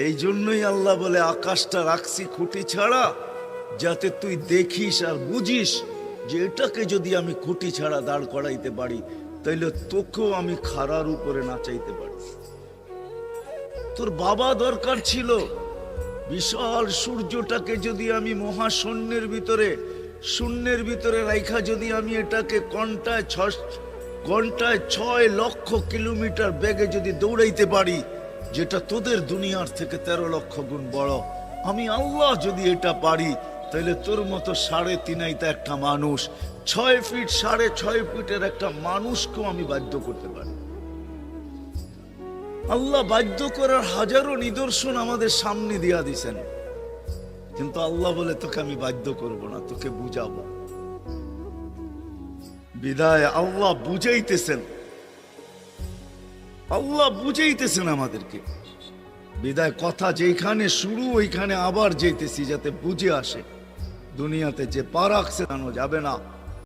এই জন্যই আল্লাহ বলে আকাশটা রাখছি খুঁটি ছাড়া, যাতে তুই দেখিস আর বুঝিস যে এটাকে যদি আমি খুঁটি ছাড়া দাঁড় করাইতে পারি, তাইলে তোকেও আমি খাড়ার উপরে নাচাইতে পারি। তোর বাবা দরকার ছিল বিশাল সূর্যটাকে যদি আমি মহাশূন্যের ভিতরে রাইখা যদি আমি এটাকে ঘন্টায় 6 লক্ষ কিলোমিটার বেগে যদি দৌড়াইতে পারি, যেটা তোদের দুনিয়ার থেকে 13 লক্ষ গুণ বড়, আমি আল্লাহ যদি এটা পারি, তাহলে তোর মতো 3.5 একটা মানুষ, 6 ফিট 6.5 ফিটের একটা মানুষকেও আমি বাধ্য করতে পারি। আল্লাহ বাধ্য করার হাজারো নিদর্শন আমাদের সামনে দিয়া দিছেন, কিন্তু আল্লাহ বলে তোকে আমি বাধ্য করব না, তোকে বুঝাবো। বিদায় আল্লাহ বুঝাইতেছেন আমাদেরকে। বিদায় কথা যেখানে শুরু ওইখানে আবার যেতেছি, যাতে বুঝে আসে। দুনিয়াতে যে পা রাখছে জানো যাবে না।